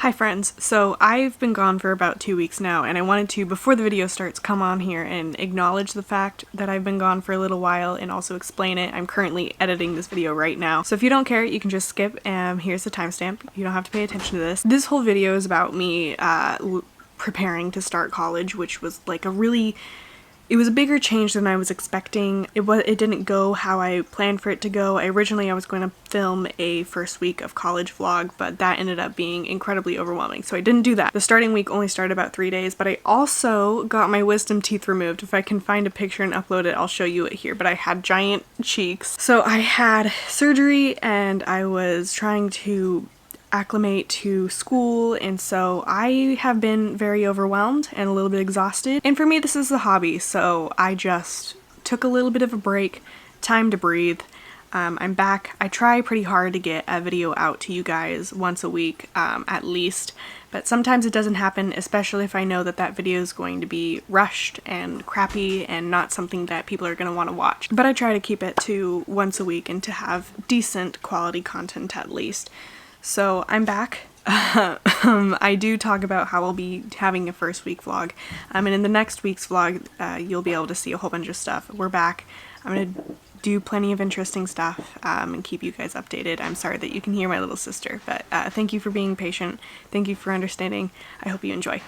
Hi friends, so I've been gone for about 2 weeks now, and I wanted to, before the video starts, come on here and acknowledge the fact that I've been gone for a little while and also explain it. I'm currently editing this video right now, so if you don't care, you can just skip. Here's the timestamp. You don't have to pay attention to this. This whole video is about me preparing to start college, which was like it was a bigger change than I was expecting. It didn't go how I planned for it to go. Originally I was going to film a first week of college vlog, but that ended up being incredibly overwhelming, so I didn't do that. The starting week only started about 3 days, but I also got my wisdom teeth removed. If I can find a picture and upload it, I'll show you it here, but I had giant cheeks. So I had surgery and I was trying to acclimate to school, and so I have been very overwhelmed and a little bit exhausted, and for me this is a hobby, so I just took a little bit of a break, time to breathe. I'm back. I try pretty hard to get a video out to you guys once a week at least, but sometimes it doesn't happen, especially if I know that that video is going to be rushed and crappy and not something that people are going to want to watch. But I try to keep it to once a week and to have decent quality content at least. So I'm back. I do talk about how I'll be having a first week vlog, and in the next week's vlog you'll be able to see a whole bunch of stuff. We're back. I'm gonna do plenty of interesting stuff and keep you guys updated. I'm sorry that you can hear my little sister, but thank you for being patient. Thank you for understanding. I hope you enjoy.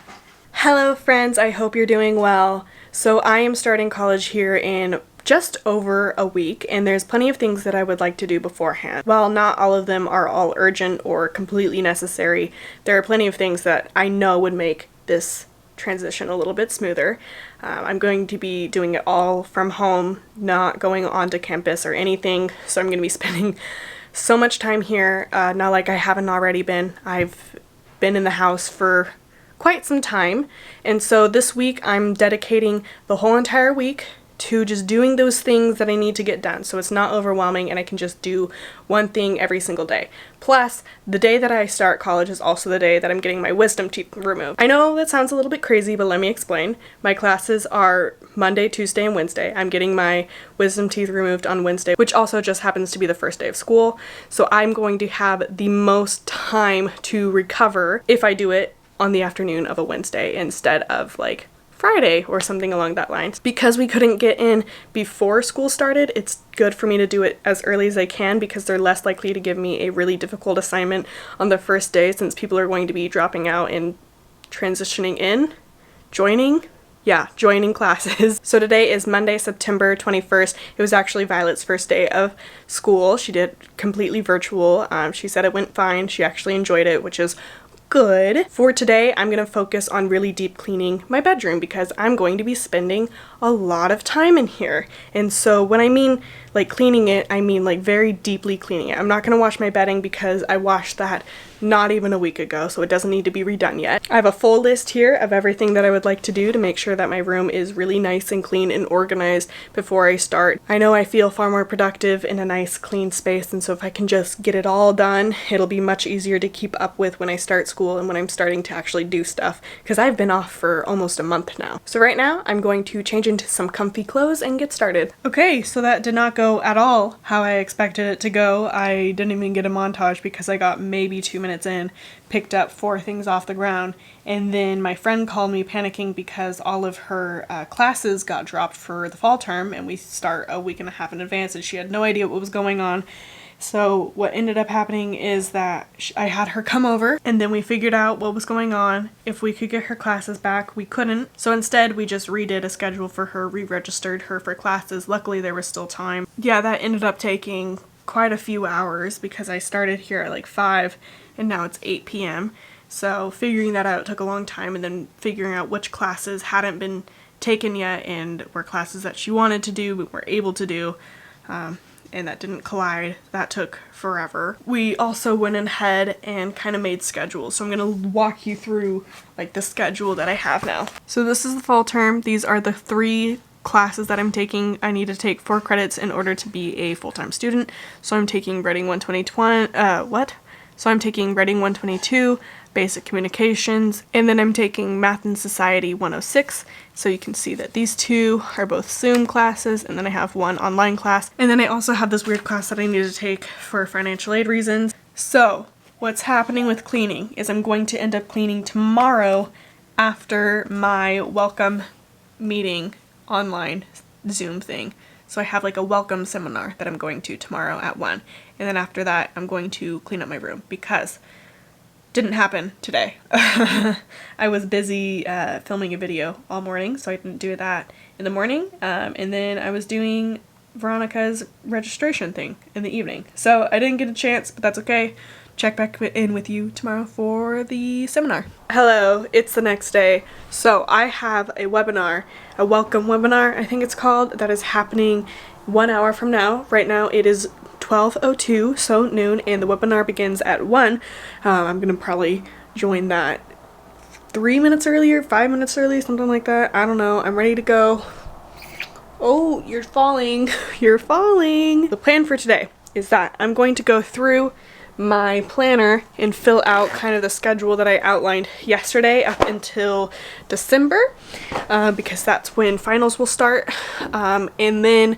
Hello friends, I hope you're doing well. So I am starting college here in just over a week, and there's plenty of things that I would like to do beforehand. While not all of them are all urgent or completely necessary, there are plenty of things that I know would make this transition a little bit smoother. I'm going to be doing it all from home, not going onto campus or anything, so I'm going to be spending so much time here, not like I haven't already been. I've been in the house for quite some time, and so this week I'm dedicating the whole entire week to just doing those things that I need to get done, so it's not overwhelming and I can just do one thing every single day. Plus, the day that I start college is also the day that I'm getting my wisdom teeth removed. I know that sounds a little bit crazy, but let me explain. My classes are Monday, Tuesday, and Wednesday. I'm getting my wisdom teeth removed on Wednesday, which also just happens to be the first day of school, so I'm going to have the most time to recover if I do it on the afternoon of a Wednesday instead of like Friday or something along that line. Because we couldn't get in before school started, it's good for me to do it as early as I can because they're less likely to give me a really difficult assignment on the first day, since people are going to be dropping out and transitioning in, joining classes. So today is Monday, September 21st. It was actually Violet's first day of school. She did completely virtual. She said it went fine. She actually enjoyed it, which is good. For today, I'm going to focus on really deep cleaning my bedroom because I'm going to be spending a lot of time in here. And so when I mean like cleaning it, I mean like very deeply cleaning it. I'm not going to wash my bedding because I washed that not even a week ago, so it doesn't need to be redone yet. I have a full list here of everything that I would like to do to make sure that my room is really nice and clean and organized before I start. I know I feel far more productive in a nice clean space, and so if I can just get it all done, it'll be much easier to keep up with when I start school and when I'm starting to actually do stuff, because I've been off for almost a month now. So right now, I'm going to change into some comfy clothes and get started. Okay, so that did not go at all how I expected it to go. I didn't even get a montage because I got maybe 2 minutes in, picked up 4 things off the ground, and then my friend called me panicking because all of her classes got dropped for the fall term, and we start a week and a half in advance, and she had no idea what was going on. So what ended up happening is that I had her come over, and then we figured out what was going on. If we could get her classes back, we couldn't. So instead, we just redid a schedule for her, re-registered her for classes. Luckily, there was still time. Yeah, that ended up taking quite a few hours because I started here at like 5 and now it's 8 p.m. So figuring that out took a long time, and then figuring out which classes hadn't been taken yet and were classes that she wanted to do but were able to do. And that didn't collide. That took forever. We also went ahead and kind of made schedules. So I'm gonna walk you through like the schedule that I have now. So this is the fall term. These are the 3 classes that I'm taking. I need to take 4 credits in order to be a full-time student. So I'm taking Writing 122, So I'm taking Writing 122, Basic Communications, and then I'm taking Math and Society 106. So you can see that these 2 are both Zoom classes, and then I have 1 online class. And then I also have this weird class that I need to take for financial aid reasons. So what's happening with cleaning is I'm going to end up cleaning tomorrow after my welcome meeting online Zoom thing. So I have like a welcome seminar that I'm going to tomorrow at 1. And then after that, I'm going to clean up my room because didn't happen today. I was busy filming a video all morning, so I didn't do that in the morning. And then I was doing Veronica's registration thing in the evening. So I didn't get a chance, but that's okay. Check back in with you tomorrow for the seminar. Hello, it's the next day. So I have a webinar, a welcome webinar, I think it's called, that is happening 1 hour from now. Right now it is 12:02, so noon, and the webinar begins at 1. I'm gonna probably join that 3 minutes earlier, 5 minutes early, something like that. I don't know. I'm ready to go. Oh, you're falling. You're falling. The plan for today is that I'm going to go through my planner and fill out kind of the schedule that I outlined yesterday up until December, because that's when finals will start. And then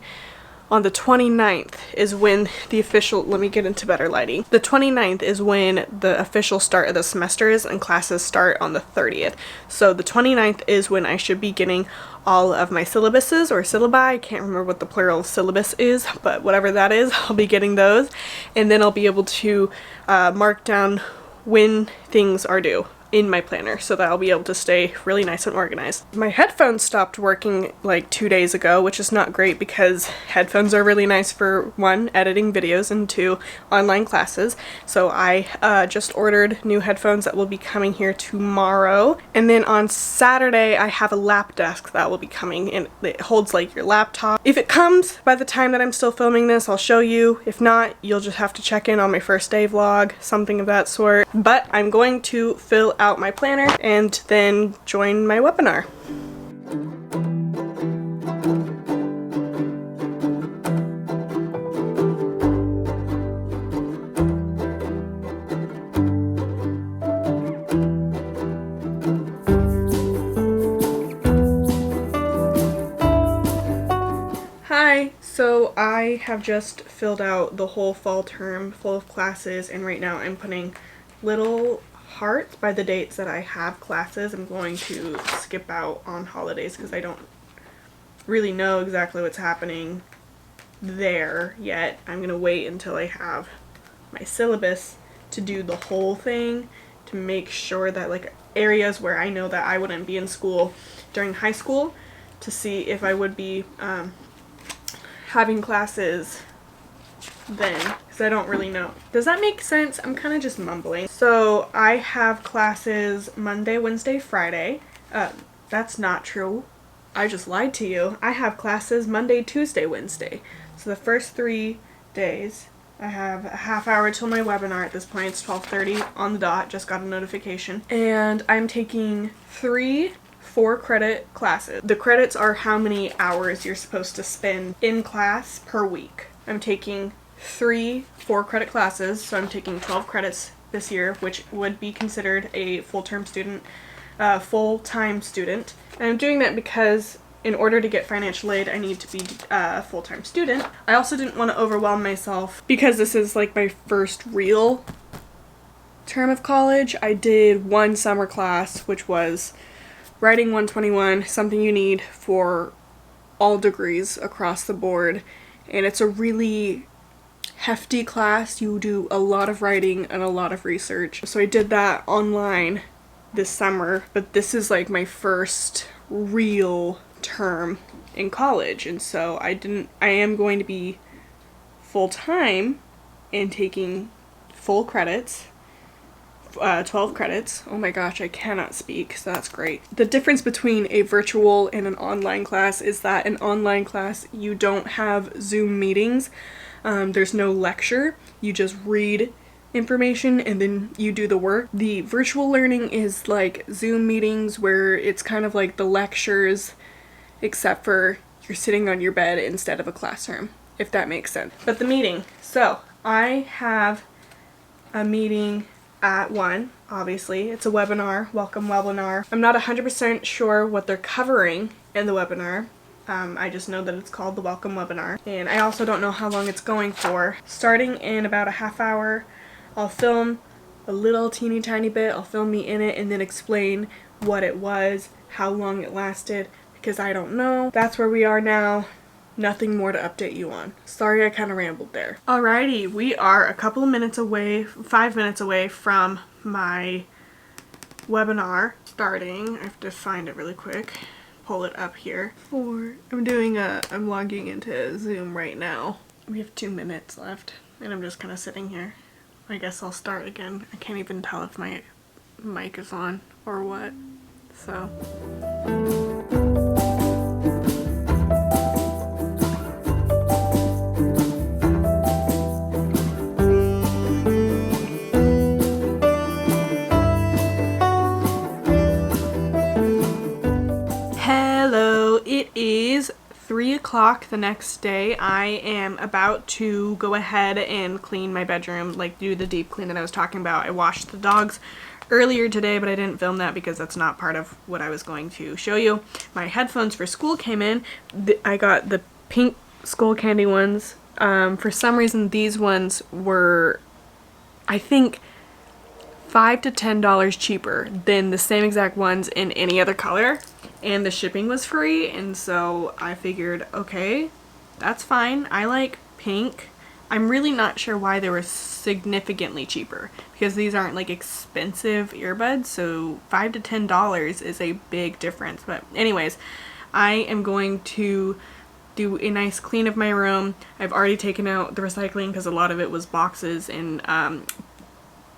on the 29th is when the official, let me get into better lighting. The 29th is when the official start of the semester is, and classes start on the 30th. So the 29th is when I should be getting all of my syllabuses or syllabi. I can't remember what the plural of syllabus is, but whatever that is, I'll be getting those. And then I'll be able to mark down when things are due in my planner so that I'll be able to stay really nice and organized. My headphones stopped working like 2 days ago, which is not great because headphones are really nice for 1, editing videos, and 2, online classes. So I just ordered new headphones that will be coming here tomorrow. And then on Saturday I have a lap desk that will be coming, and it holds like your laptop. If it comes by the time that I'm still filming this, I'll show you. If not, you'll just have to check in on my first day vlog, something of that sort. But I'm going to fill out my planner and then join my webinar. Hi, so I have just filled out the whole fall term full of classes, and right now I'm putting little hearts by the dates that I have classes. I'm going to skip out on holidays because I don't really know exactly what's happening there yet. I'm gonna wait until I have my syllabus to do the whole thing, to make sure that like areas where I know that I wouldn't be in school during high school, to see if I would be having classes then, because I don't really know. Does that make sense? I'm kind of just mumbling. So I have classes Monday, Wednesday, Friday. That's not true. I just lied to you. I have classes Monday, Tuesday, Wednesday. So the first 3 days, I have a half hour till my webinar. At this point it's 12:30 on the dot, just got a notification. And I'm taking 3 4-credit classes. The credits are how many hours you're supposed to spend in class per week. I'm taking 3 4-credit classes, so I'm taking 12 credits this year, which would be considered a full-time student. And I'm doing that because in order to get financial aid, I need to be a full-time student. I also didn't want to overwhelm myself because this is like my first real term of college. I did 1 summer class, which was Writing 121, something you need for all degrees across the board. And it's a really hefty class. You do a lot of writing and a lot of research. So I did that online this summer, but this is like my first real term in college, and so I am going to be full-time and taking full credits, 12 credits. Oh my gosh, I cannot speak, so that's great. The difference between a virtual and an online class is that an online class, you don't have Zoom meetings. There's no lecture. You just read information and then you do the work. The virtual learning is like Zoom meetings where it's kind of like the lectures, except for you're sitting on your bed instead of a classroom, if that makes sense. But the meeting. So I have a meeting at 1, obviously. It's a webinar, welcome webinar. I'm not 100% sure what they're covering in the webinar. I just know that it's called the welcome webinar. And I also don't know how long it's going for. Starting in about a half hour, I'll film a little teeny tiny bit. I'll film me in it and then explain what it was, how long it lasted, because I don't know. That's where we are now. Nothing more to update you on. Sorry I kind of rambled there. Alrighty, we are a couple of minutes away, 5 minutes away from my webinar starting. I have to find it really quick. Pull it up here. I'm logging into Zoom right now. We have 2 minutes left and I'm just kind of sitting here. I guess I'll start again. I can't even tell if my mic is on or what. So. Hello, it is 3 o'clock the next day. I am about to go ahead and clean my bedroom, like do the deep clean that I was talking about. I washed the dogs earlier today, but I didn't film that because that's not part of what I was going to show you. My headphones for school came in. I got the pink skull candy ones. For some reason, these ones were, I think, $5 to $10 cheaper than the same exact ones in any other color, and the shipping was free, and so I figured, okay, that's fine. I like pink. I'm really not sure why they were significantly cheaper, because these aren't like expensive earbuds, so $5 to $10 is a big difference. But anyways, I am going to do a nice clean of my room. I've already taken out the recycling because a lot of it was boxes and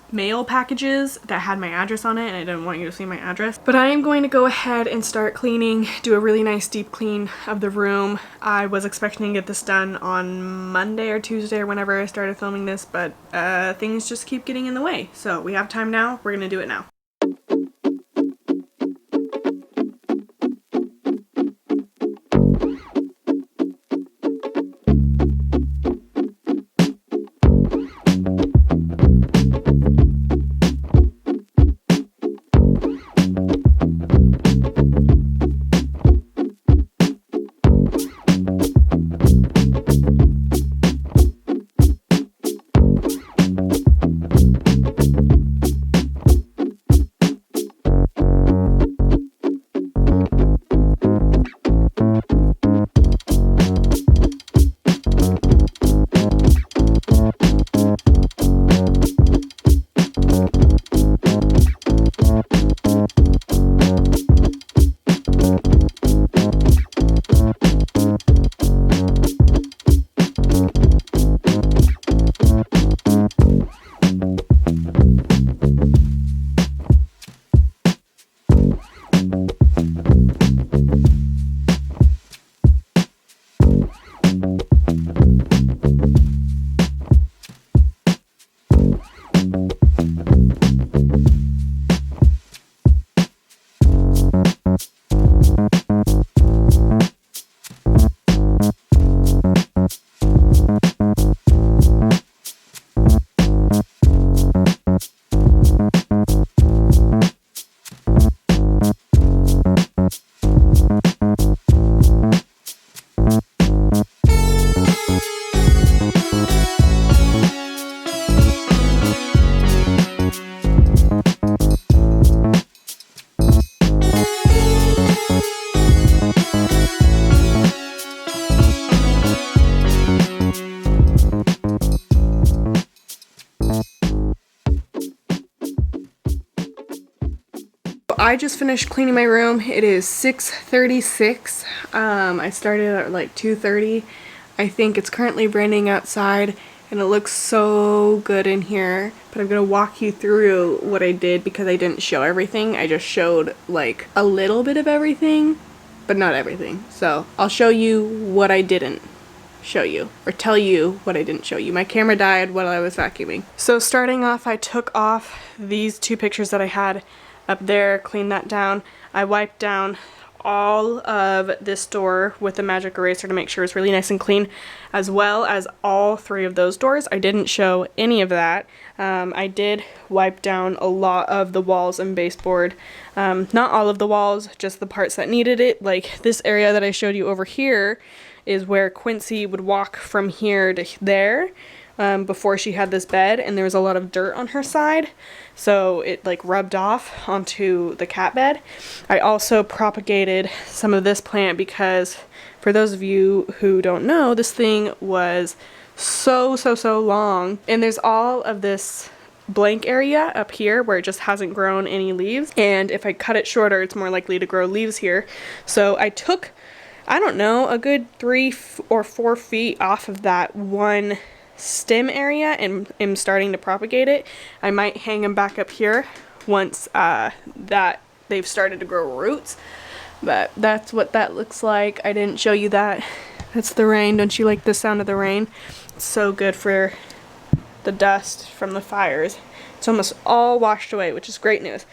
mail packages that had my address on it, and I didn't want you to see my address. But I am going to go ahead and start cleaning, do a really nice deep clean of the room. I was expecting to get this done on Monday or Tuesday or whenever I started filming this, but things just keep getting in the way. So we have time now, we're gonna do it now. I just finished cleaning my room. It is 6:36. I started at like 2:30. I think it's currently raining outside and it looks so good in here, but I'm gonna walk you through what I did because I didn't show everything. I just showed like a little bit of everything, but not everything. So I'll show you what I didn't show you, or tell you what I didn't show you. My camera died while I was vacuuming. So starting off, I took off these 2 pictures that I had up there, cleaned that down. I wiped down all of this door with a magic eraser to make sure it's really nice and clean, as well as all 3 of those doors. I didn't show any of that. I did wipe down a lot of the walls and baseboard. Not all of the walls, just the parts that needed it. Like this area that I showed you over here is where Quincy would walk from here to there. before she had this bed, and there was a lot of dirt on her side, so it like rubbed off onto the cat bed. I also propagated some of this plant because, for those of you who don't know, this thing was so long, and there's all of this blank area up here where it just hasn't grown any leaves, and if I cut it shorter it's more likely to grow leaves here. So I took, I don't know, a good 3 or 4 feet off of that one stem area and am starting to propagate it. I might hang them back up here once that they've started to grow roots, but that's what that looks like. I didn't show you that. That's the rain. Don't you like the sound of the rain? It's so good for the dust from the fires. It's almost all washed away, which is great news.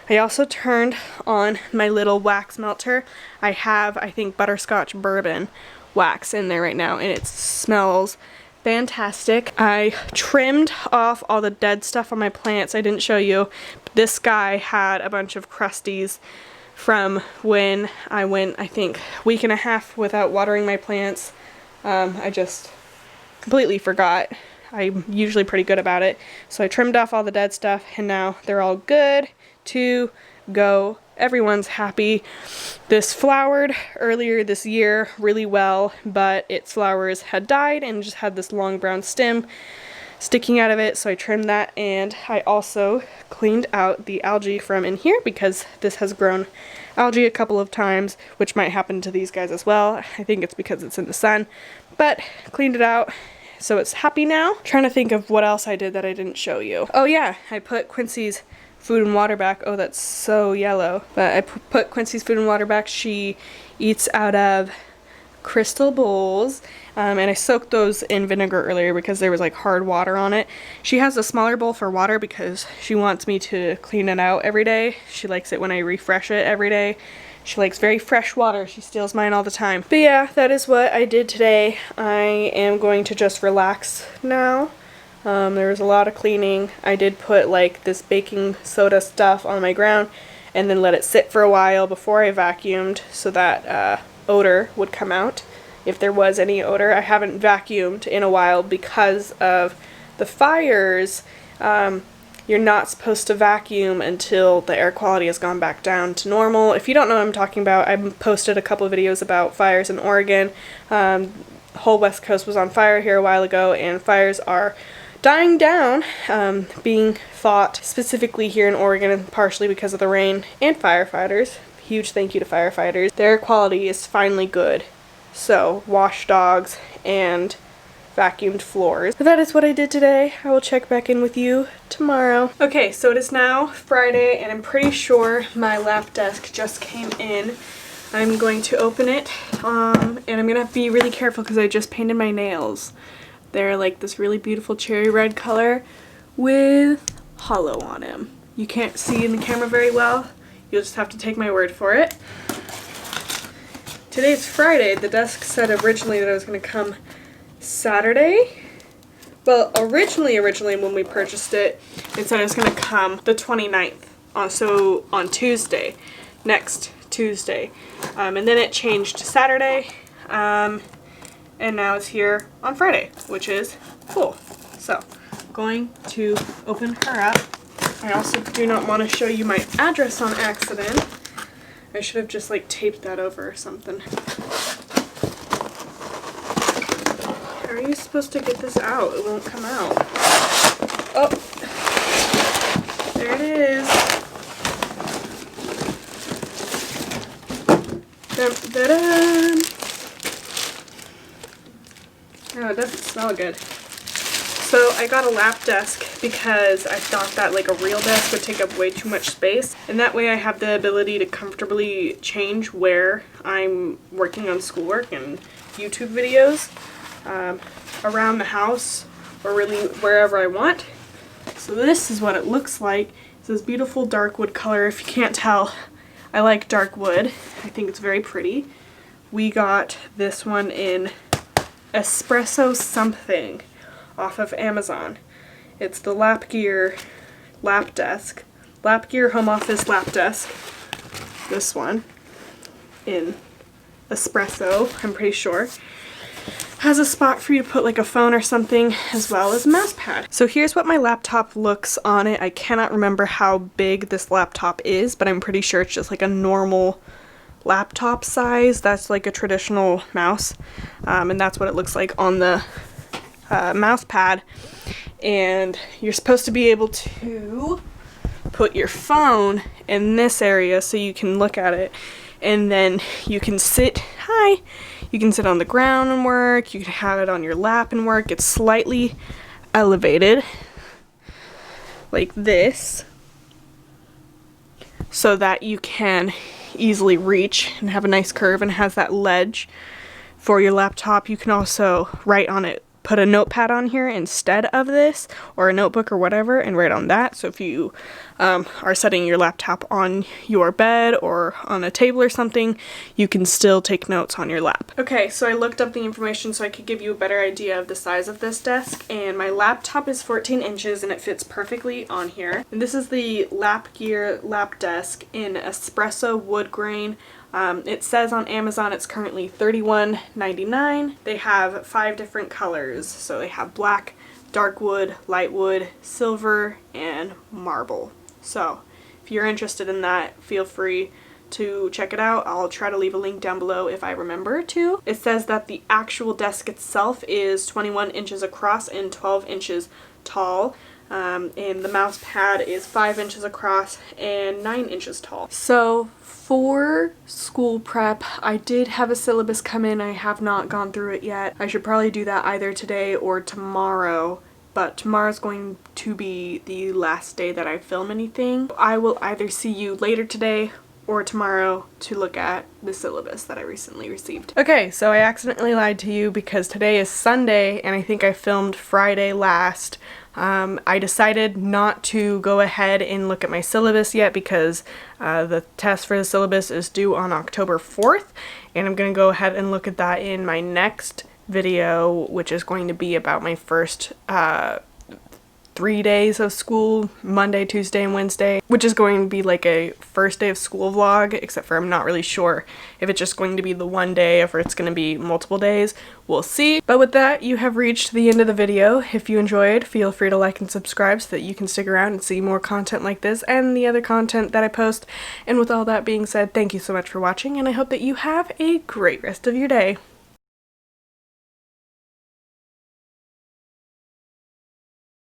I also turned on my little wax melter. I have, I think, butterscotch bourbon wax in there right now, and it smells fantastic. I trimmed off all the dead stuff on my plants. I didn't show you, but this guy had a bunch of crusties from when I went, I think, a week and a half without watering my plants. I just completely forgot. I'm usually pretty good about it. So I trimmed off all the dead stuff, and now they're all good to go. Everyone's happy. This flowered earlier this year really well, but its flowers had died and just had this long brown stem sticking out of it, so I trimmed that, and I also cleaned out the algae from in here because this has grown algae a couple of times, which might happen to these guys as well. I think it's because it's in the sun, but cleaned it out. So it's happy now. Trying to think of what else I did that I didn't show you. Oh yeah, I put Quincy's food and water back. Oh, that's so yellow. But I put Quincy's food and water back. She eats out of crystal bowls, and I soaked those in vinegar earlier because there was like hard water on it. She has a smaller bowl for water because she wants me to clean it out every day. She likes it when I refresh it every day. She likes very fresh water. She steals mine all the time. But yeah, that is what I did today. I am going to just relax now. There was a lot of cleaning. I did put like this baking soda stuff on my ground and then let it sit for a while before I vacuumed so that odor would come out, if there was any odor. I haven't vacuumed in a while because of the fires. You're not supposed to vacuum until the air quality has gone back down to normal. If you don't know what I'm talking about, I posted a couple of videos about fires in Oregon. The whole West Coast was on fire here a while ago, and fires are dying down, being fought specifically here in Oregon, and partially because of the rain and firefighters. Huge thank you to firefighters. The air quality is finally good. So, wash dogs and vacuumed floors. But that is what I did today. I will check back in with you tomorrow. Okay, so it is now Friday, and I'm pretty sure my lap desk just came in. I'm going to open it, and I'm gonna be really careful because I just painted my nails. They're like this really beautiful cherry red color with hollow on them. You can't see in the camera very well. You'll just have to take my word for it. Today's Friday. The desk said originally that I was going to come Saturday. Well, originally when we purchased it, it said it was going to come the 29th, so on Tuesday, next Tuesday. And then it changed to Saturday, and now it's here on Friday, which is cool. So, going to open her up. I also do not want to show you my address on accident. I should have just like taped that over or something. How are you supposed to get this out? It won't come out. Oh, there it is. Dun, dun, dun. Oh, it doesn't smell good. So I got a lap desk because I thought that like a real desk would take up way too much space, and that way I have the ability to comfortably change where I'm working on schoolwork and YouTube videos, around the house, or really wherever I want. So this is what it looks like. It's this beautiful dark wood color. If you can't tell, I like dark wood. I think it's very pretty. We got this one in espresso something off of Amazon. It's the Lap Gear lap desk. Lap Gear home office lap desk. This one in espresso, I'm pretty sure. has a spot for you to put like a phone or something, as well as a mouse pad. So here's what my laptop looks on it. I cannot remember how big this laptop is, but I'm pretty sure it's just like a normal laptop size. That's like a traditional mouse, and that's what it looks like on the mouse pad. And you're supposed to be able to put your phone in this area so you can look at it, and then you can sit you can sit on the ground and work. You can have it on your lap and work. It's slightly elevated like this so that you can easily reach and have a nice curve, and has that ledge for your laptop. You can also write on it, put a notepad on here instead of this, or a notebook or whatever, and write on that. So if you are setting your laptop on your bed or on a table or something, you can still take notes on your lap. Okay, so I looked up the information so I could give you a better idea of the size of this desk, and my laptop is 14 inches and it fits perfectly on here. And this is the Lap Gear lap desk in espresso wood grain. It says on Amazon it's currently $31.99. They have 5 different colors. So they have black, dark wood, light wood, silver, and marble. So if you're interested in that, feel free to check it out. I'll try to leave a link down below if I remember to. It says that the actual desk itself is 21 inches across and 12 inches tall. And the mouse pad is 5 inches across and 9 inches tall. So for school prep, I did have a syllabus come in. I have not gone through it yet. I should probably do that either today or tomorrow, but tomorrow's going to be the last day that I film anything. I will either see you later today or tomorrow to look at the syllabus that I recently received. Okay, so I accidentally lied to you because today is Sunday and I think I filmed Friday last. I decided not to go ahead and look at my syllabus yet because the test for the syllabus is due on October 4th, and I'm going to go ahead and look at that in my next video, which is going to be about my first 3 days of school, Monday, Tuesday, and Wednesday, which is going to be like a first day of school vlog, except for I'm not really sure if it's just going to be the one day or if it's going to be multiple days. We'll see. But with that, you have reached the end of the video. If you enjoyed, feel free to like and subscribe so that you can stick around and see more content like this and the other content that I post. And with all that being said, thank you so much for watching, and I hope that you have a great rest of your day.